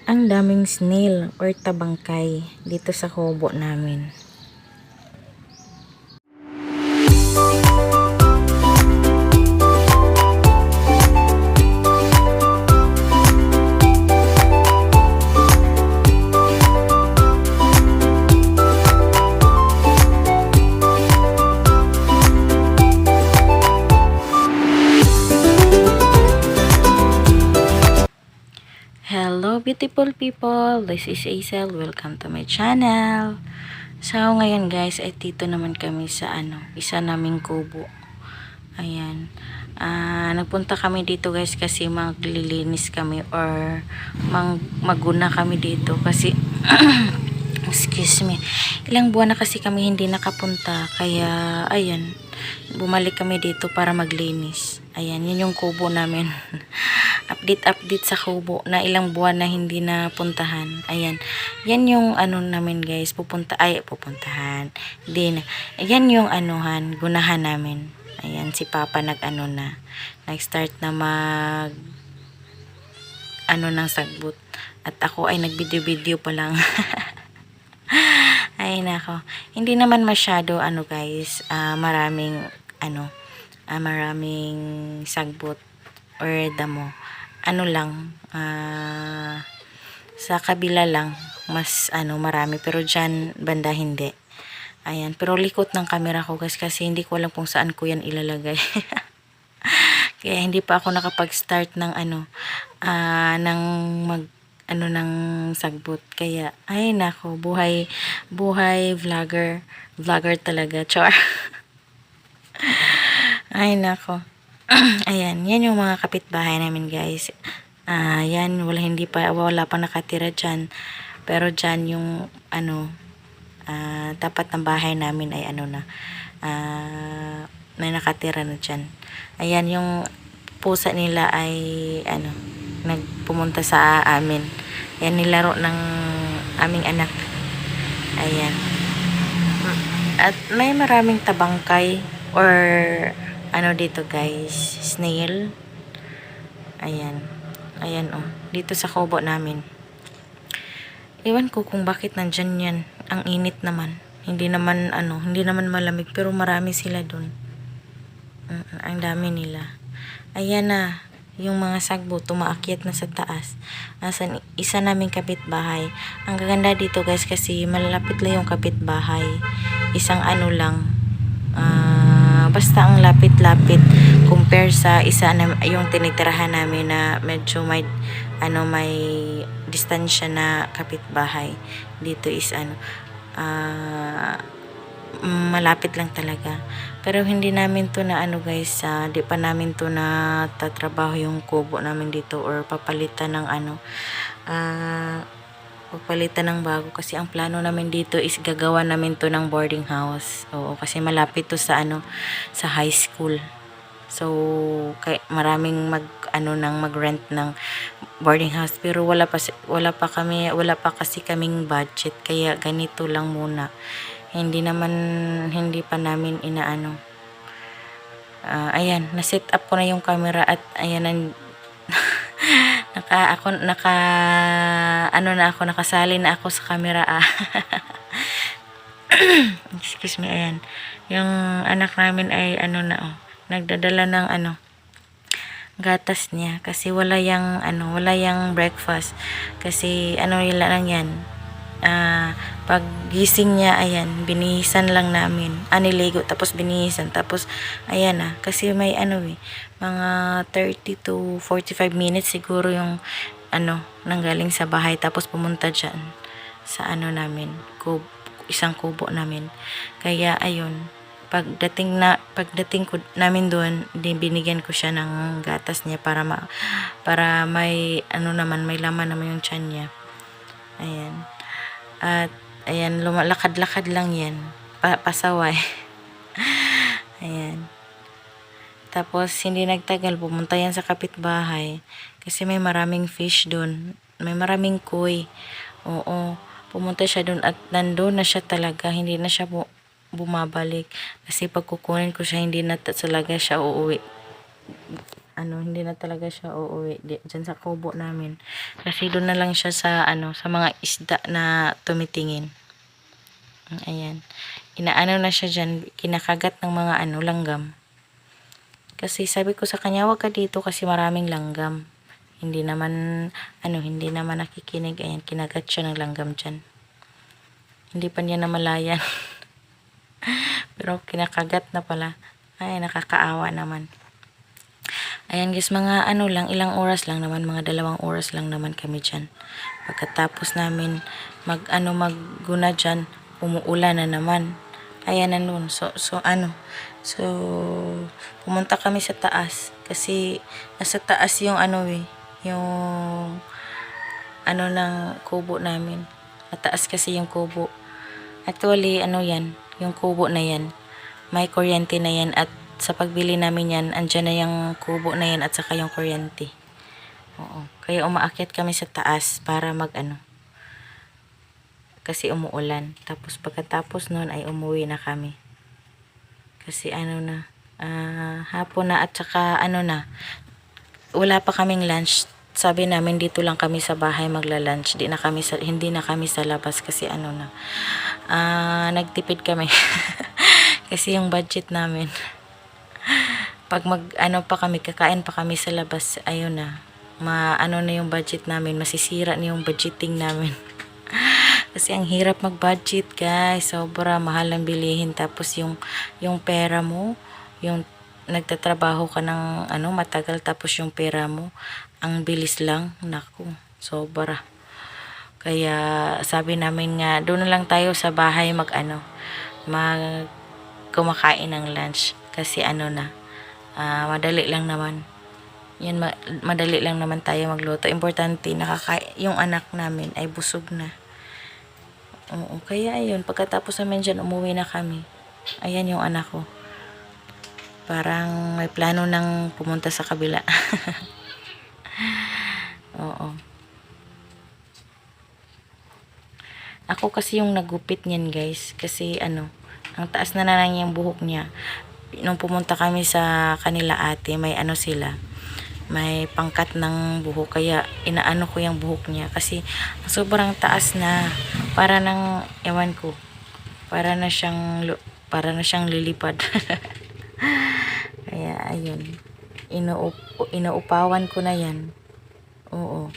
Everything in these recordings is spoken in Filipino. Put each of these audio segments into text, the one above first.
Ang daming snail or tabangkay dito sa kubo namin. Hello beautiful people, this is Aisel, welcome to my channel. So ngayon guys ay dito naman kami sa isa naming kubo. Ayan, nagpunta kami dito guys kasi maglilinis kami or maguna kami dito kasi excuse me, ilang buwan na kasi kami hindi nakapunta, kaya ayan, bumalik kami dito para maglinis. Ayan, yun yung kubo namin. Update sa kubo na ilang buwan na hindi na puntahan. Ayan, yan yung namin guys, pupuntahan, hindi na, ayan yung gunahan namin. Ayan, si Papa nag-start na ng sagbot, at ako ay nagvideo-video pa lang. Ay nako, hindi naman masyado guys, maraming maraming sagbot or damo. Sa kabila lang mas marami, pero dyan banda hindi. Ayan, pero likot ng camera ko guys kasi hindi ko alam kung saan ko yan ilalagay. Kaya hindi pa ako nakapag-start ng ng sagbot. Kaya ay nako, buhay vlogger talaga, char. Ay nako. Ayan, yan yung mga kapitbahay namin guys. Yan, wala pa nakatira dyan. Pero dyan yung tapat ng bahay namin ay may nakatira na dyan. Ayan, yung pusa nila ay nagpumunta sa amin. Yan, nilaro ng aming anak. Ayan. At may maraming tabangkay or dito guys, snail. Ayan, dito sa kubo namin. Iwan ko kung bakit nandyan yan. Ang init naman, hindi naman malamig, pero marami sila dun. Ang dami nila. Ayan na, yung mga sagbo tumaakyat na sa taas. Isa naming kapitbahay. Ang gaganda dito guys kasi malapit lang yung kapitbahay. Isang lang, basta ang lapit-lapit compare sa yung tinitirahan namin na medyo may may distansya na kapitbahay. Dito is malapit lang talaga. Pero hindi namin to na guys, di pa namin to na tatrabaho yung kubo namin dito or papalitan ng papalitan ng bago, kasi ang plano namin dito is gagawa namin to ng boarding house. Oo, kasi malapit to sa sa high school. So maraming mag-rent ng boarding house, pero wala pa kasi kaming budget, kaya ganito lang muna. Hindi pa namin ayan, na-set up ko na yung camera at ayan nakasali na ako sa camera. Excuse me. Ayan, yung anak namin ay nagdadala ng gatas niya kasi wala yang breakfast, kasi lang yan, pag gising niya, ayan, binihisan lang namin, niligo tapos binihisan, tapos ayan kasi may mga 30 to 45 minutes siguro yung nanggaling sa bahay tapos pumunta dyan sa namin, isang kubo namin. Kaya ayun, pagdating namin doon, binigyan ko siya ng gatas niya para may may laman naman yung tiyan niya. Ayan. At ayan, lumalakad-lakad lang yan, pasaway. Ayan. Tapos hindi nagtagal, pumunta yan sa kapitbahay kasi may maraming fish doon, may maraming koi. Oo, pumunta siya doon at nandoon na siya talaga, hindi na siya bumabalik kasi pag kukunin ko siya hindi na talaga siya uuwi. hindi na talaga siya uuwi dyan sa kubo namin. Kasi doon na lang siya sa sa mga isda na tumitingin. Ayan. Inaano na siya dyan, kinakagat ng mga langgam. Kasi sabi ko sa kanya, wag ka dito kasi maraming langgam. Hindi naman nakikinig. Ayan, kinagat siya ng langgam dyan. Hindi pa niya namalayan. Pero kinakagat na pala. Ay, nakakaawa naman. Ayan guys, mga ilang oras lang naman, mga 2 oras lang naman kami dyan. Pagkatapos namin magguna dyan, umuulan na naman. Ayan na nun. So, pumunta kami sa taas. Kasi, nasa taas yung yung ng kubo namin. Mataas kasi yung kubo. Actually, yan, yung kubo na yan. May kuryente na yan at sa pagbili namin yan, andyan na yung kubo na yan at saka yung kuryente. Oo. Kaya umaakyat kami sa taas para kasi umuulan. Tapos pagkatapos nun ay umuwi na kami. Kasi hapon na at saka wala pa kaming lunch. Sabi namin dito lang kami sa bahay magla-lunch. Hindi na kami sa labas kasi nagtipid kami. Kasi yung budget namin. Pag pa kami, kakain pa kami sa labas, ayun na. Na yung budget namin, masisira na yung budgeting namin. Kasi ang hirap mag-budget, guys. Sobra mahal ang bilihin. Tapos yung pera mo, yung nagtatrabaho ka ng matagal, tapos yung pera mo, ang bilis lang. Naku, sobra. Kaya sabi namin nga, doon na lang tayo sa bahay kumakain ng lunch. Kasi madali lang naman. Yan, madali lang naman tayo magluto. Importante, yung anak namin ay busog na. Oo, kaya ayun, pagkatapos namin dyan, umuwi na kami. Ayan yung anak ko. Parang may plano ng pumunta sa kabila. Oo. Ako kasi yung nagupit niyan, guys. Kasi ang taas na lang yung buhok niya. Nung pumunta kami sa kanila ate, may sila. May pangkat ng buhok. Kaya inaano ko yung buhok niya. Kasi sobrang taas na. Para ng, ewan ko. Para na siyang lilipad. Kaya ayun. Inuupawan ko na yan. Oo.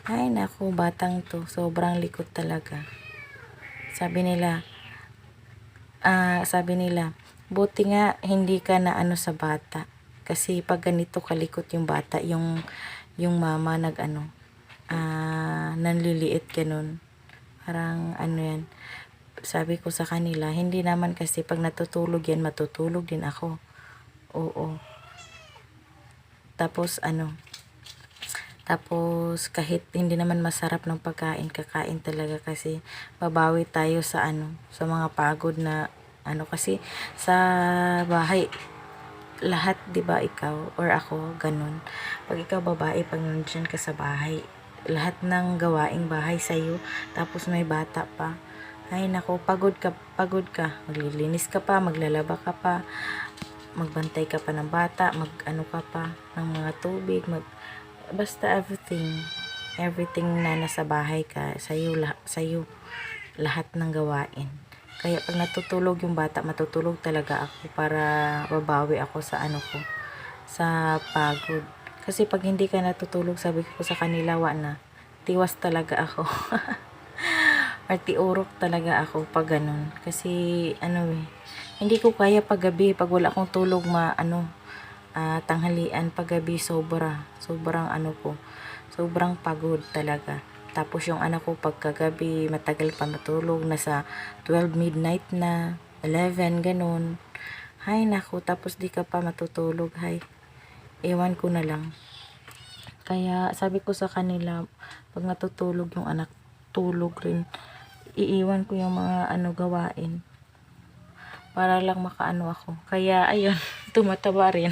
Ay naku, batang to. Sobrang likot talaga. Sabi nila, buti nga hindi ka na sa bata. Kasi pag ganito kalikot yung bata, yung mama nanliliit ganun. Parang yan. Sabi ko sa kanila, hindi naman kasi pag natutulog yan, matutulog din ako. Oo. Tapos kahit hindi naman masarap ng pagkain, kakain talaga kasi babawi tayo sa sa mga pagod na kasi sa bahay lahat, 'di ba, ikaw or ako ganun. Pag ikaw babae, pag nandiyan ka sa bahay, lahat ng gawaing bahay sa iyo, tapos may bata pa. Ay nako, pagod ka. Maglilinis ka pa, maglalaba ka pa, magbantay ka pa ng bata, ka pa ng mga tubig, basta everything na nasa bahay ka, sa'yo lahat ng gawain. Kaya pag natutulog yung bata, matutulog talaga ako para babawi ako sa sa pagod. Kasi pag hindi ka natutulog, sabi ko sa kanila, tiwas talaga ako. Or tiurok talaga ako pag ganun. Kasi hindi ko kaya pag gabi, pag wala akong tulog tanghalian, paggabi sobrang pagod talaga. Tapos yung anak ko pagkagabi matagal pa matulog, nasa 12 midnight na, 11 ganun. Hay naku, tapos di ka pa matutulog, hay. Ewan ko na lang. Kaya sabi ko sa kanila, pag natutulog yung anak, tulog rin. Iiwan ko yung mga gawain para lang makaano ako. Kaya ayun, tumataba rin.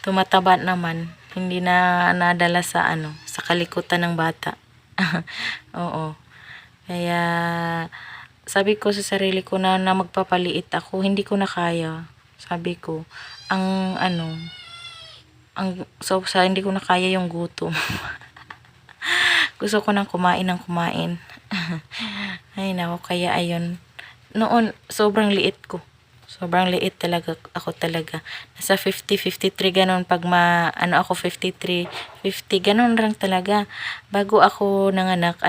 Tumataba naman. Hindi na nadala sa sa kalikutan ng bata. Oo. Kaya sabi ko sa sarili ko na magpapaliit ako, hindi ko na kaya. Sabi ko, ang So, sa hindi ko na kaya yung gutom. Gusto ko nang kumain ng kumain. Ay, nako, kaya ayun. Noon, sobrang liit ko. Sobrang liit talaga ako talaga. Nasa 50, 53 ganun. Pag ako 53, 50 ganun lang talaga. Bago ako nanganak,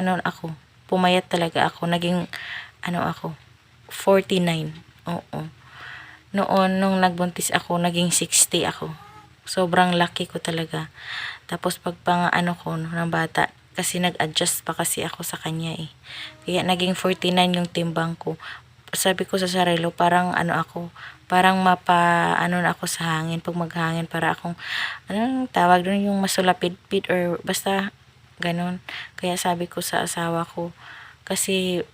pumayat talaga ako. Naging, ako, 49. Oo. Noon, nung nagbuntis ako, naging 60 ako. Sobrang laki ko talaga. Tapos pag ko ng bata, kasi nag-adjust pa kasi ako sa kanya eh. Kaya naging 49 yung timbang ko. Sabi ko sa sarili, parang parang na ako sa hangin, pag maghangin, para akong, tawag doon, yung masulapid-pid or basta ganun. Kaya sabi ko sa asawa ko, kasi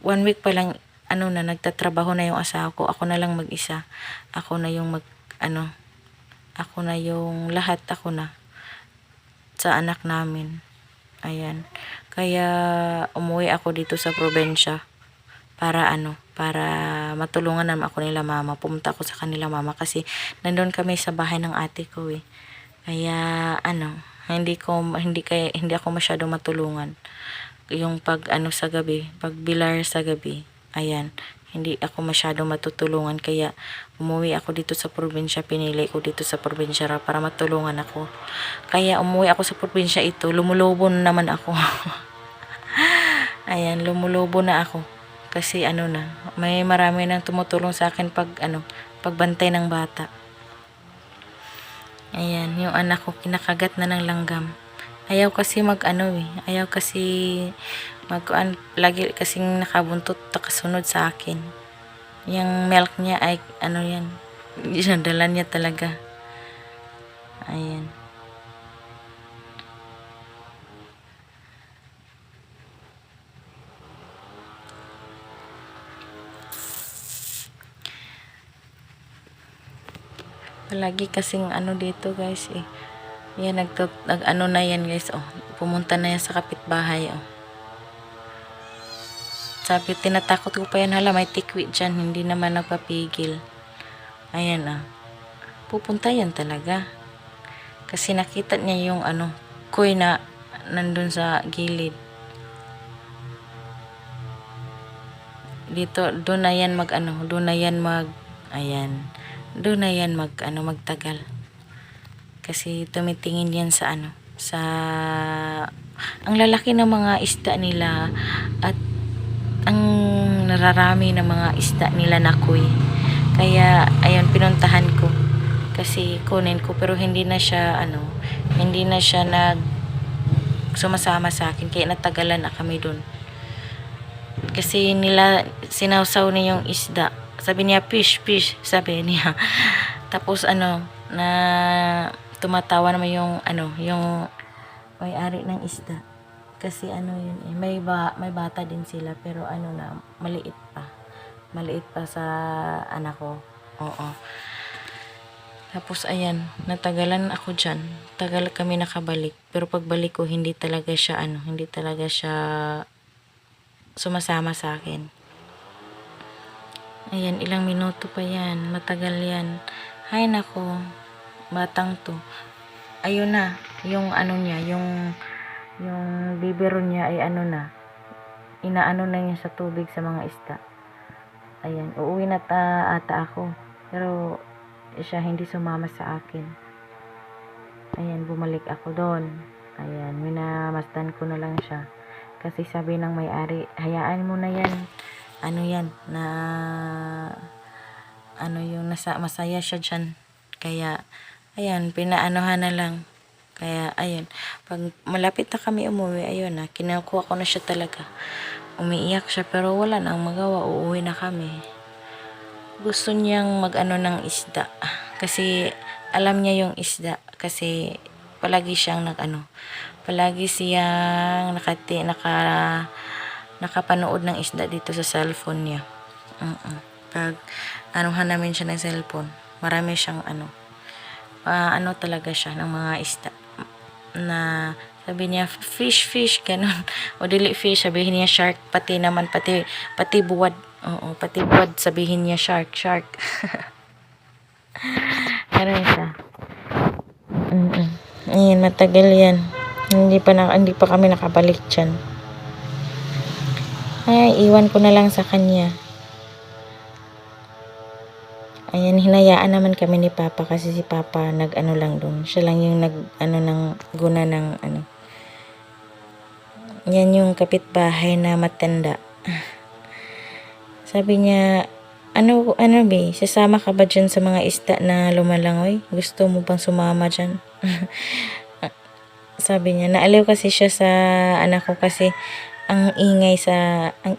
1 week pa lang, nagtatrabaho na yung asawa ko, ako na lang mag-isa. Ako na yung ako na yung lahat, ako na sa anak namin. Ayan. Kaya umuwi ako dito sa probinsya para para matulungan naman ako nila mama. Pumunta ako sa kanila mama kasi nandun kami sa bahay ng ate ko eh. Kaya hindi ako masyado matulungan. Yung pag sa gabi, pag bilar sa gabi. Ayan. Hindi ako masyado matutulungan, kaya umuwi ako dito sa probinsya. Pinili ko dito sa probinsya para matulungan ako. Kaya umuwi ako sa probinsya ito, lumulobo naman ako. Ayan, lumulobo na ako. Kasi may marami nang tumutulong sa akin pagbantay ng bata. Ayan, yung anak ko kinakagat na ng langgam. Ayaw kasi ayaw kasi lagi kasing nakabuntot, nakasunod sa akin. Yung milk niya ay yan, dala niya talaga. Ayan. Palagi kasing dito guys eh. Yan, na yan guys, pumunta na yan sa kapitbahay, Sabi, tinatakot ko pa yan, hala, may tikwi dyan, hindi naman nagpapigil. Ayan, pupunta yan talaga. Kasi nakita niya yung, koy na nandun sa gilid. Dito, doon na yan magtagal. Kasi tumitingin yan sa ang lalaki ng mga isda nila at ang nararami ng mga isda nila na koy. Kaya ayun, pinuntahan ko kasi kunin ko, pero hindi na siya sumasama sa akin, kaya natagalan na kami dun. Kasi sinawsaw niya yung isda. Sabi niya, fish, sabi niya. Tapos na tumatawa naman yung may-ari ng isda. Kasi yun eh, may bata din sila, pero maliit pa sa anak ko. Oo. Tapos ayan, natagalan ako dyan. Tagal kami nakabalik. Pero pagbalik ko, hindi talaga siya sumasama sa akin. Ayan, ilang minuto pa yan. Matagal yan. Hay nako, batang to. Ayun na, yung niya, yung bibero niya ay inaano na niya sa tubig sa mga isda. Ayan, uuwi na ata ako. Pero siya hindi sumama sa akin. Ayan, bumalik ako doon. Ayan, minamasdan ko na lang siya. Kasi sabi ng may-ari, hayaan mo na yan. Yung masaya siya dyan. Kaya, ayan, pinaanohan na lang. Kaya, ayun, pag malapit na kami umuwi, ayun kinukuha ko na siya talaga. Umiiyak siya, pero wala nang magawa, uuwi na kami. Gusto niyang ng isda. Kasi, alam niya yung isda. Kasi, palagi siyang palagi siyang nakapanood ng isda dito sa cellphone niya. Pag namin siya ng cellphone, marami siyang talaga siya ng mga isda na sabi niya fish ganun, o dili fish, sabihin niya shark, pati buwad. Oo, pati buwad sabihin niya shark. Ganun siya. Ayan, matagal yan. Hindi pa kami nakabalik dyan. Ay, iwan ko na lang sa kanya. Ayan, hinayaan naman kami ni Papa kasi si Papa nag-ano lang doon. Siya lang yung nag-ano ng guna ng ano. Yan yung kapitbahay na matanda. Sabi niya, ano be, sasama ka ba dyan sa mga isda na lumalangoy? Gusto mo bang sumama dyan? Sabi niya, naaliw kasi siya sa anak ko kasi ang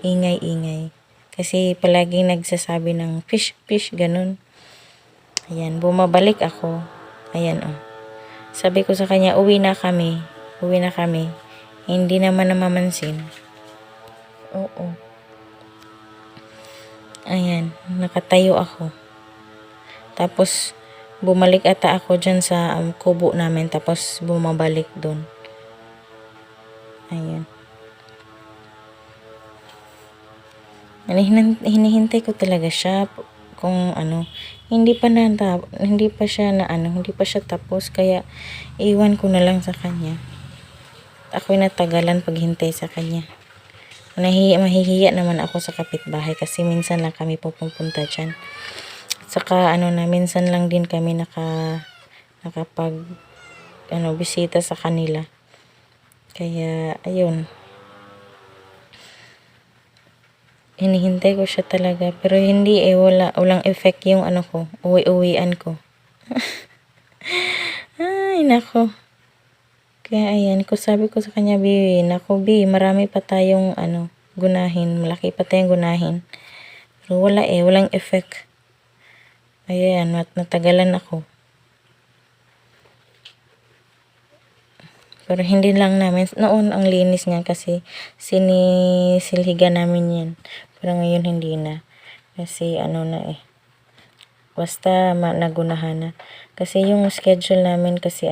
ingay-ingay. Kasi palaging nagsasabi ng fish, ganun. Ayan, bumabalik ako. Ayan, oh. Sabi ko sa kanya, uwi na kami. Hindi naman namamansin. Oo. Ayan, nakatayo ako. Tapos, bumalik ata ako dyan sa kubo namin. Tapos, bumabalik dun. Ayan. Hinihintay ko talaga siya kung ano, hindi pa siya tapos, kaya iwan ko na lang sa kanya. Ako'y natagalan paghintay sa kanya. Mahihiya naman ako sa kapitbahay kasi minsan lang kami pupunta dyan. Saka minsan lang din kami nakapag bisita sa kanila. Kaya ayun. Hinihintay ko siya talaga. Pero hindi walang effect yung uwi-uwian ko. Ay, nako. Kaya ayan, sabi ko sa kanya, Bi, marami pa tayong gunahin. Malaki pa tayong gunahin. Pero walang effect. Ayan, natagalan ako. Pero hindi lang namin, noon ang linis niya kasi sinisilhiga namin yan. Pero ngayon hindi na. Kasi basta nagunahan na. Kasi yung schedule namin kasi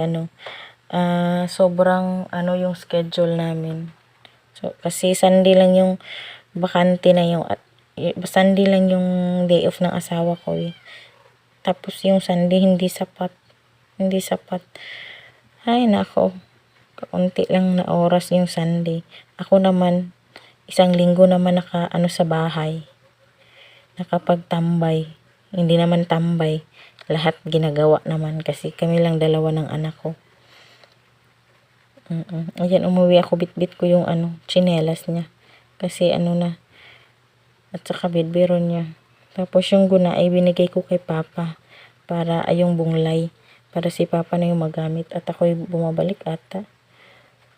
sobrang yung schedule namin. So, kasi Sunday lang yung bakante na Sunday lang yung day off ng asawa ko eh. Tapos yung Sunday hindi sapat. Ay nako. Kaunti lang na oras yung Sunday. Ako naman, isang linggo naman sa bahay. Nakapagtambay. Hindi naman tambay. Lahat ginagawa naman kasi kami lang dalawa ng anak ko. Ayan, umuwi ako, bitbit ko yung tsinelas niya. Kasi na. At saka bidbiro niya. Tapos yung guna ay binigay ko kay Papa. Para yung bunglay. Para si Papa na yung magamit. At ako'y bumabalik ata.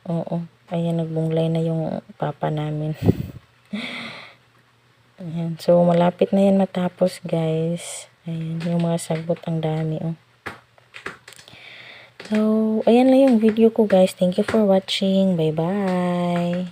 Oo. Ayan, nagbunglay na yung Papa namin. Ayan. So, malapit na yan matapos, guys. Ayan, yung mga sagbot ang dami, oh. So, ayan lang yung video ko, guys. Thank you for watching. Bye-bye.